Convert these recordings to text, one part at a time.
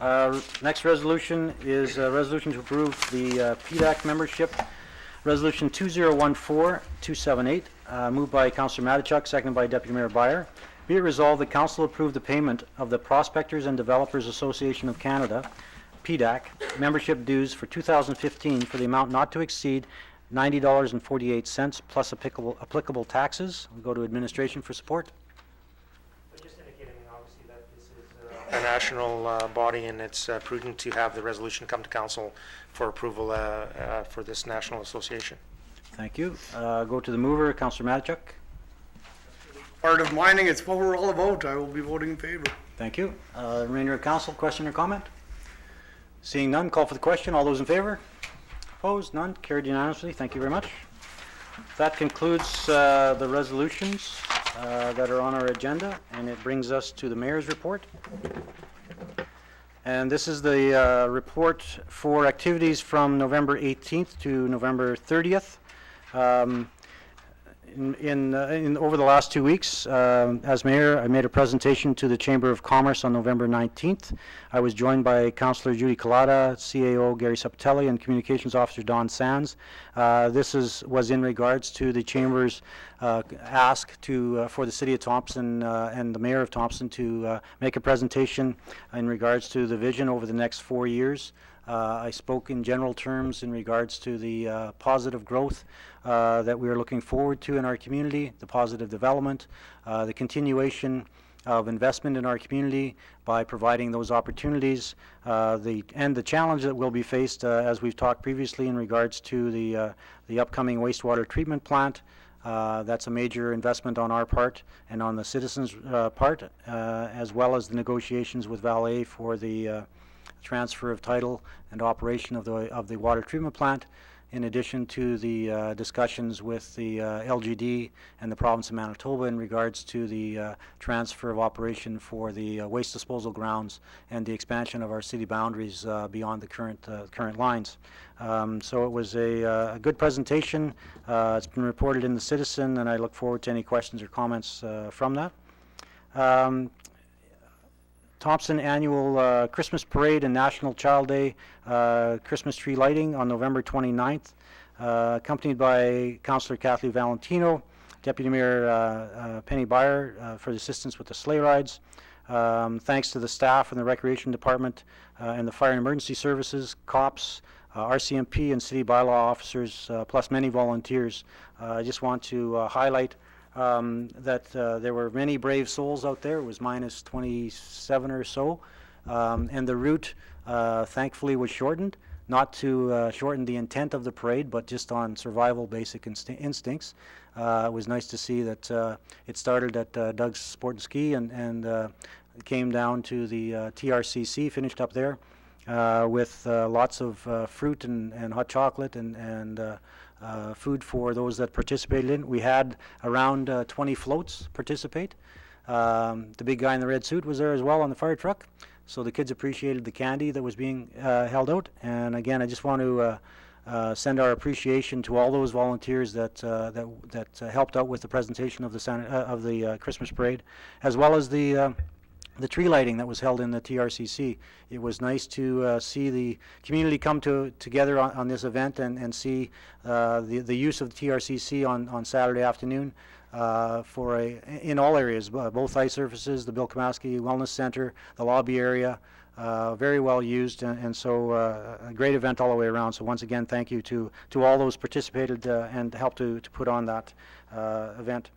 Next resolution is a resolution to approve the PDAC membership. Resolution 2014-278, moved by Councillor Matichuk, seconded by Deputy Mayor Byer. Be it resolved that Council approve the payment of the Prospectors and Developers Association of Canada, PDAC, membership dues for 2015 for the amount not to exceed $90.48 plus applicable taxes. We'll go to administration for support. Just indicating, obviously, that this is a national body, and it's prudent to have the resolution come to council for approval for this national association. Thank you. Go to the mover, Councillor Matichuk. Part of mining, it's what we're all about. I will be voting in favor. Thank you. Remainder of council, question or comment? Seeing none, call for the question. All those in favor? Opposed? None. Carried unanimously. Thank you very much. That concludes the resolutions that are on our agenda, and it brings us to the mayor's report. And this is the report for activities from November 18th to November 30th. Over the last 2 weeks, as mayor, I made a presentation to the Chamber of Commerce on November 19th. I was joined by Councillor Judy Collada, CAO Gary Sepatelli, and Communications Officer Don Sands. This was in regards to the Chamber's ask for the City of Thompson and the Mayor of Thompson to make a presentation in regards to the vision over the next 4 years. I spoke in general terms in regards to the positive growth that we are looking forward to in our community, the positive development, the continuation of investment in our community by providing those opportunities, and the challenge that will be faced as we've talked previously in regards to the upcoming wastewater treatment plant. That's a major investment on our part and on the citizens' part, as well as the negotiations with Vale for the transfer of title and operation of the water treatment plant, in addition to the discussions with the LGD and the province of Manitoba in regards to the transfer of operation for the waste disposal grounds and the expansion of our city boundaries beyond the current lines. So it was a good presentation. It's been reported in the Citizen, and I look forward to any questions or comments from that. Thompson annual Christmas Parade and National Child Day Christmas tree lighting on November 29th, accompanied by Councillor Kathleen Valentino, Deputy Mayor Penny Byer for the assistance with the sleigh rides. Thanks to the staff and the Recreation Department and the Fire and Emergency Services, cops, RCMP and city bylaw officers, plus many volunteers. I just want to highlight that there were many brave souls out there. It was minus 27 or so, and the route thankfully was shortened, not to shorten the intent of the parade, but just on survival basic instincts. It was nice to see that it started at Doug's Sport and Ski and came down to the TRCC, finished up there with lots of fruit and hot chocolate and food for those that participated in. We had around 20 floats participate. The big guy in the red suit was there as well on the fire truck. So the kids appreciated the candy that was being held out. And again, I just want to send our appreciation to all those volunteers that helped out with the presentation of the Christmas parade, as well as the tree lighting that was held in the TRCC. It was nice to see the community come together on this event and see the use of the TRCC on Saturday afternoon in all areas, both ice surfaces, the Bill Kamaski Wellness Center, the lobby area, very well used, and so a great event all the way around. So once again, thank you to all those participated and helped to put on that event.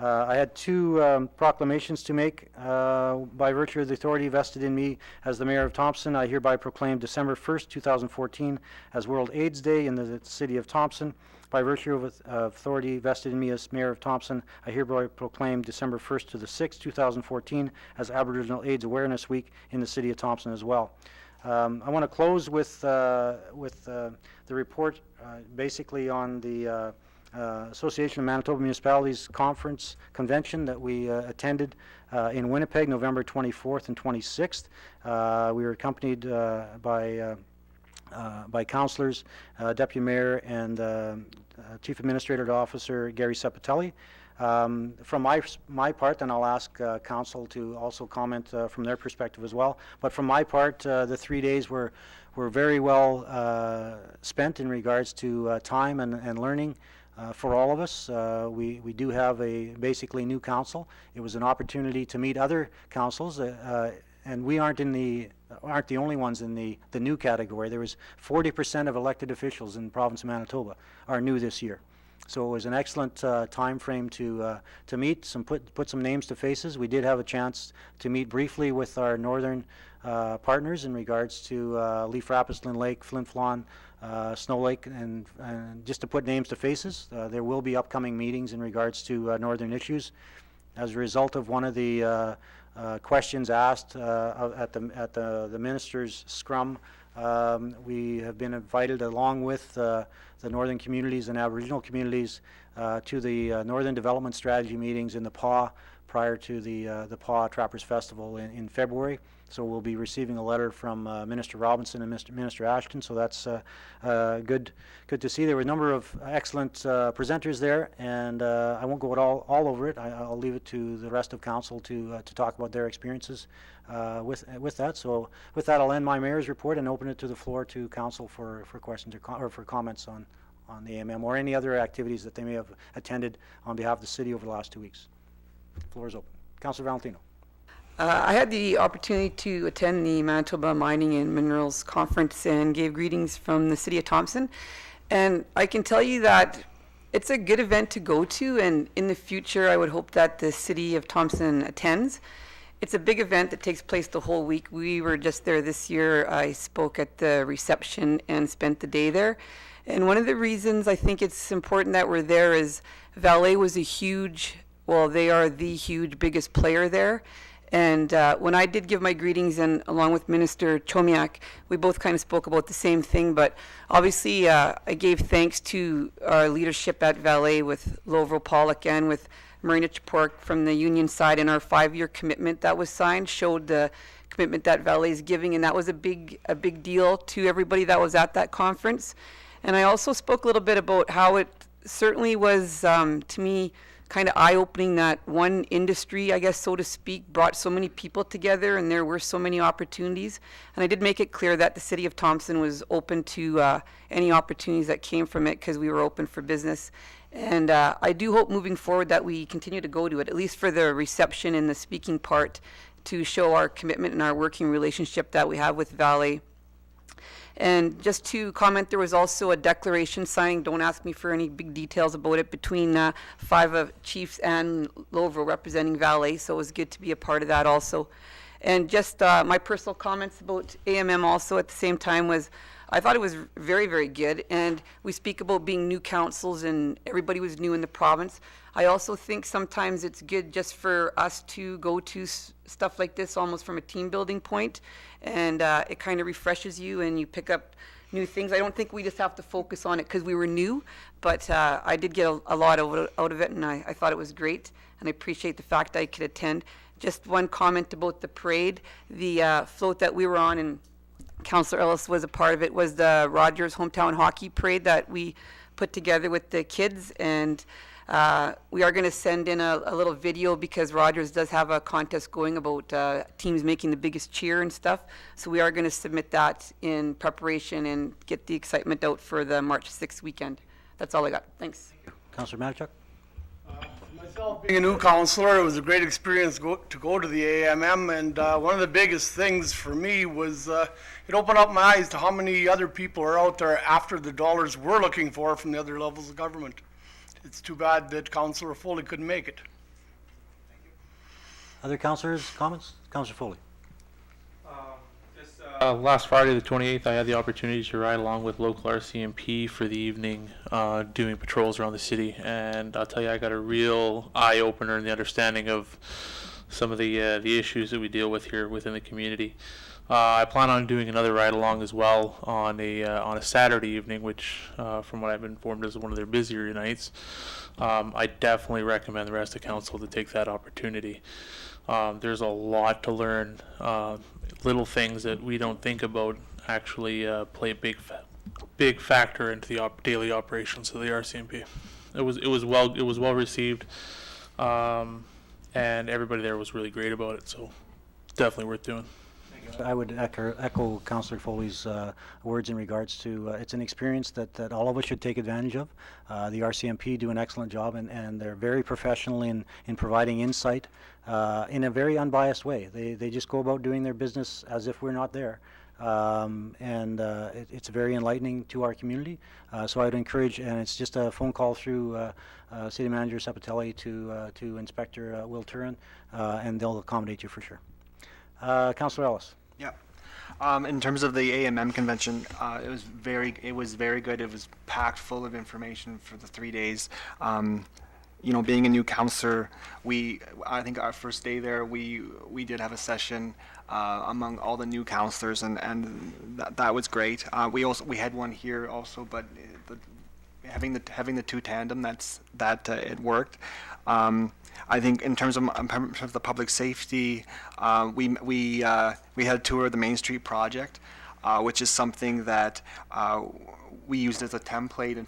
I had two proclamations to make. By virtue of the authority vested in me as the Mayor of Thompson, I hereby proclaim December 1st, 2014 as World AIDS Day in the City of Thompson. By virtue of authority vested in me as Mayor of Thompson, I hereby proclaim December 1st to the 6th, 2014 as Aboriginal AIDS Awareness Week in the City of Thompson as well. I want to close with the report basically on the Association of Manitoba Municipalities convention that we attended in Winnipeg, November 24th and 26th. We were accompanied by councillors, Deputy Mayor and Chief Administrative Officer Gary Sepatelli. From my part, and I'll ask council to also comment from their perspective as well, but from my part, the 3 days were very well spent in regards to time and learning for all of us. We do have a basically new council. It was an opportunity to meet other councils, and we aren't the only ones in the new category. There was 40% of elected officials in the province of Manitoba are new this year. So it was an excellent time frame to meet, put some names to faces. We did have a chance to meet briefly with our northern partners in regards to Leaf Rapids, Lynn Lake, Flin Flon, Snow Lake, and just to put names to faces. There will be upcoming meetings in regards to northern issues. As a result of one of the questions asked at the minister's scrum, we have been invited along with the northern communities and Aboriginal communities to the Northern Development Strategy meetings in the PAW prior to the PAW Trappers Festival in February. So we'll be receiving a letter from Minister Robinson and Minister Ashton, so that's good to see. There were a number of excellent presenters there, and I won't go all over it. I'll leave it to the rest of council to talk about their experiences with that. So with that, I'll end my mayor's report and open it to the floor to council for questions or for comments on the AMM or any other activities that they may have attended on behalf of the city over the last 2 weeks. The floor is open. Councillor Valentino. I had the opportunity to attend the Manitoba Mining and Minerals Conference and gave greetings from the City of Thompson. And I can tell you that it's a good event to go to, and in the future I would hope that the City of Thompson attends. It's a big event that takes place the whole week. We were just there this year. I spoke at the reception and spent the day there. And one of the reasons I think it's important that we're there is Vale was they are the huge biggest player there. And when I did give my greetings, and along with Minister Chomiak, we both kind of spoke about the same thing. But obviously, I gave thanks to our leadership at Vale with Lovro Pollock and with Marina Chapork from the union side, and our 5-year commitment that was signed showed the commitment that Vale is giving, and that was a big deal to everybody that was at that conference. And I also spoke a little bit about how it certainly was, to me, kind of eye-opening that one industry, I guess, so to speak, brought so many people together, and there were so many opportunities. And I did make it clear that the City of Thompson was open to any opportunities that came from it, because we were open for business. And I do hope moving forward that we continue to go to it, at least for the reception and the speaking part, to show our commitment and our working relationship that we have with Vale. And just to comment, there was also a declaration signing, don't ask me for any big details about it, between 5 of chiefs and Lovro representing Vale, so it was good to be a part of that also. And just my personal comments about AMM also at the same time was, I thought it was very, very good. And we speak about being new councils and everybody was new in the province. I also think sometimes it's good just for us to go to stuff like this almost from a team building point, and it kind of refreshes you and you pick up new things. I don't think we just have to focus on it because we were new, but I did get a lot out of it, and I thought it was great, and I appreciate the fact I could attend. Just one comment about the parade. The float that we were on, and Councillor Ellis was a part of it, was the Rogers Hometown Hockey Parade that we put together with the kids, and we are going to send in a little video because Rogers does have a contest going about teams making the biggest cheer and stuff. So we are going to submit that in preparation and get the excitement out for the March 6th weekend. That's all I got. Thanks. Councillor Matichuk. Myself being a new councillor, it was a great experience to go to the AMM, and one of the biggest things for me was it opened up my eyes to how many other people are out there after the dollars we're looking for from the other levels of government. It's too bad that Councillor Foley couldn't make it. Other councillors, comments? Councillor Foley. Last Friday, the 28th, I had the opportunity to ride along with local RCMP for the evening, doing patrols around the city, and I'll tell you, I got a real eye-opener in the understanding of some of the issues that we deal with here within the community. I plan on doing another ride-along as well on a Saturday evening, which, from what I've been informed, is one of their busier nights. I definitely recommend the rest of council to take that opportunity. There's a lot to learn. Little things that we don't think about actually play a big factor into the daily operations of the RCMP. It was well received. And everybody there was really great about it, so definitely worth doing. I would echo Councillor Foley's words in regards to it's an experience that all of us should take advantage of. The RCMP do an excellent job, and they're very professional in providing insight in a very unbiased way. They just go about doing their business as if we're not there. It's very enlightening to our community. So I'd encourage, and it's just a phone call through City Manager Sapatelli to Inspector Will Turin, and they'll accommodate you for sure. Councillor Ellis. Yeah. In terms of the AMM convention, it was very good. It was packed full of information for the 3 days. Being a new councillor, I think our first day there, we did have a session among all the new councillors, and that was great. We had one here also, but having the two tandem, it worked. I think in terms of the public safety, we had a tour of the Main Street project, which is something that we used as a template in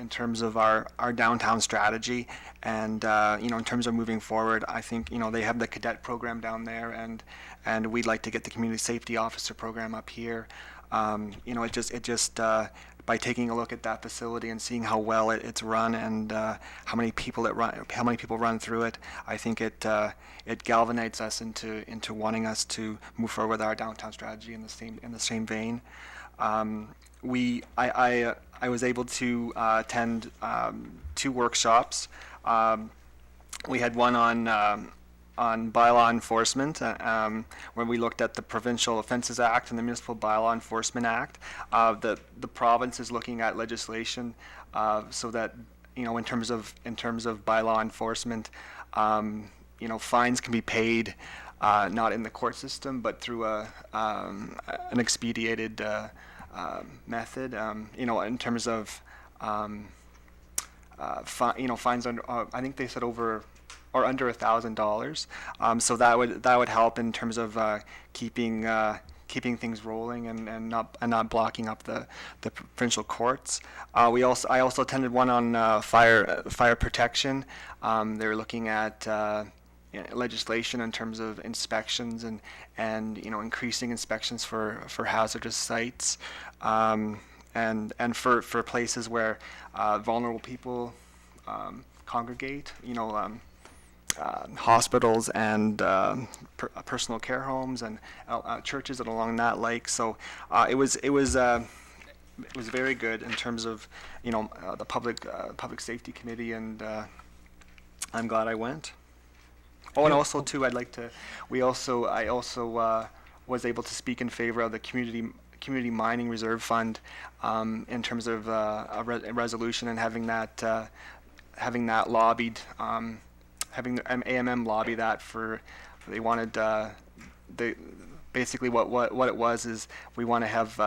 terms of our downtown strategy, and in terms of moving forward, I think they have the cadet program down there, and we'd like to get the community safety officer program up here. It just by taking a look at that facility and seeing how well it's run and how many people run through it, I think it galvanizes us into wanting us to move forward with our downtown strategy in the same vein. I was able to attend 2 workshops. We had one on bylaw enforcement, where we looked at the Provincial Offences Act and the Municipal Bylaw Enforcement Act. The province is looking at legislation so that in terms of bylaw enforcement, fines can be paid not in the court system but through an expedited method. In terms of fines under I think they said over or under $1,000. So that would help in terms of keeping things rolling and not blocking up the provincial courts. I also attended one on fire protection. They were looking at legislation in terms of inspections and increasing inspections for hazardous sites, and for places where vulnerable people congregate. Hospitals and personal care homes and churches and along that lake. So it was very good in terms of the public safety committee, and I'm glad I went. Oh, and also too, I also was able to speak in favor of the community mining reserve fund in terms of a resolution, and having that lobbied. Having the AMM lobby that they wanted basically what it was is we want to have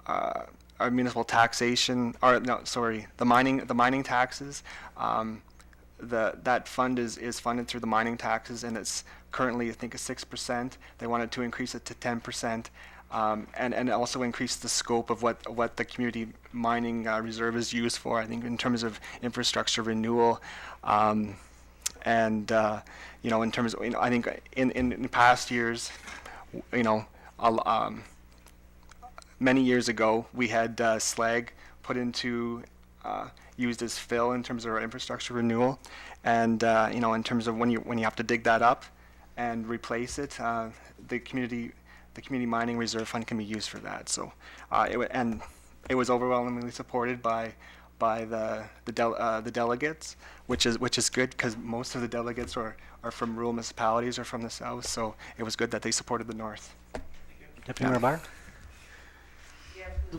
our municipal taxation, the mining taxes. That fund is funded through the mining taxes, and it's currently I think 6%. They wanted to increase it to 10%, and also increase the scope of what the community mining reserve is used for. I think in terms of infrastructure renewal. And in terms of, I think in past years, many years ago, we had slag put into used as fill in terms of our infrastructure renewal, and in terms of when you have to dig that up and replace it, the community mining reserve fund can be used for that. So it was overwhelmingly supported by the delegates, which is good because most of the delegates are from rural municipalities or from the south. So it was good that they supported the north. Deputy Mayor Byer?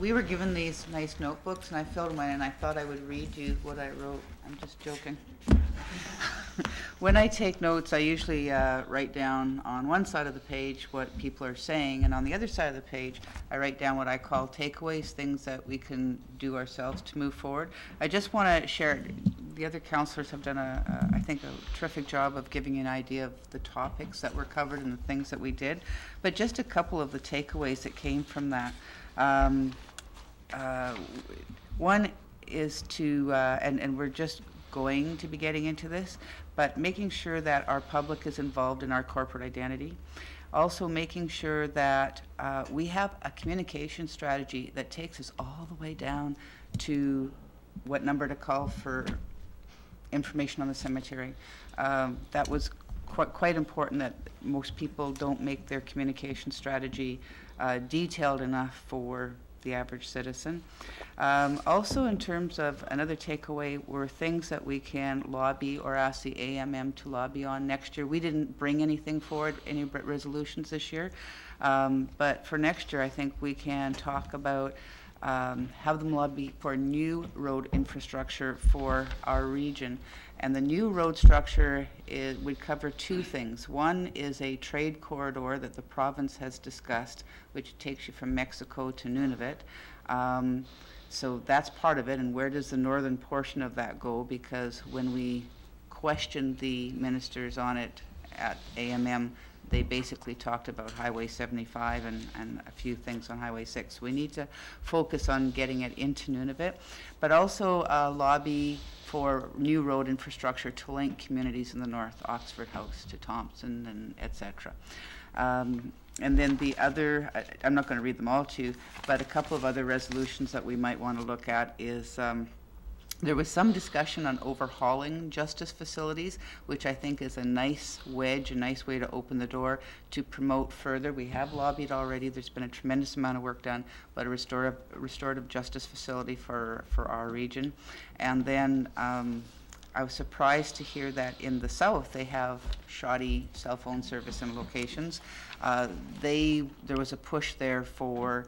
We were given these nice notebooks, and I filled one, and I thought I would read you what I wrote. I'm just joking. When I take notes, I usually write down on one side of the page what people are saying, and on the other side of the page, I write down what I call takeaways, things that we can do ourselves to move forward. I just want to share, the other councillors have done, I think, a terrific job of giving you an idea of the topics that were covered and the things that we did, but just a couple of the takeaways that came from that. One is to, and we're just going to be getting into this, but making sure that our public is involved in our corporate identity. Also making sure that we have a communication strategy that takes us all the way down to what number to call for information on the cemetery. That was quite important, that most people don't make their communication strategy detailed enough for the average citizen. Also, in terms of another takeaway, were things that we can lobby or ask the AMM to lobby on next year. We didn't bring anything forward, any resolutions this year, but for next year, I think we can talk about have them lobby for new road infrastructure for our region. And the new road structure would cover two things. One is a trade corridor that the province has discussed, which takes you from Mexico to Nunavut. So that's part of it. And where does the northern portion of that go? Because when we questioned the ministers on it at AMM, they basically talked about Highway 75 and a few things on Highway 6. We need to focus on getting it into Nunavut, but also lobby for new road infrastructure to link communities in the north, Oxford House to Thompson, and et cetera. And then the other, I'm not going to read them all to you, but a couple of other resolutions that we might want to look at is there was some discussion on overhauling justice facilities, which I think is a nice wedge, a nice way to open the door to promote further. We have lobbied already. There's been a tremendous amount of work done, but a restorative justice facility for our region. And then I was surprised to hear that in the south they have shoddy cell phone service in locations. There was a push there for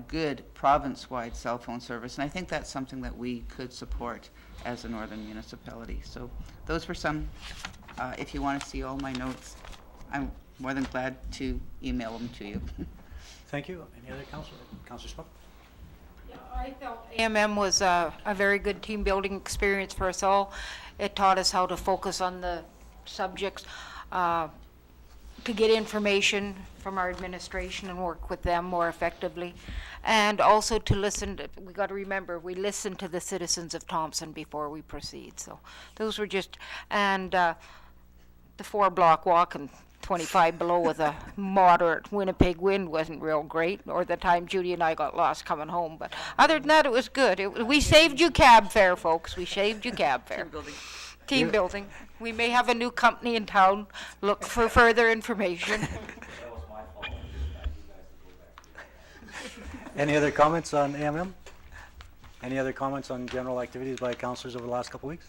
good province-wide cell phone service, and I think that's something that we could support as a northern municipality. So those were some. If you want to see all my notes, I'm more than glad to email them to you. Thank you. Any other councillor? Councillor Smoke? Yeah, I felt AMM was a very good team building experience for us all. It taught us how to focus on the subjects, to get information from our administration and work with them more effectively, and also to listen to, we got to remember, we listen to the citizens of Thompson before we proceed. So those were just, and the 4-block walk and 25 below with a moderate Winnipeg wind wasn't real great, or the time Judy and I got lost coming home. But other than that, it was good. We saved you cab fare, folks. We saved you cab fare. Team building. We may have a new company in town. Look for further information. Any other comments on AMM? Any other comments on general activities by councillors over the last couple of weeks?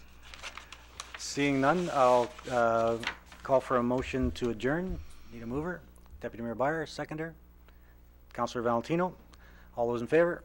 Seeing none, I'll call for a motion to adjourn. Need a mover? Deputy Mayor Byer, seconder. Councillor Valentino. All those in favor?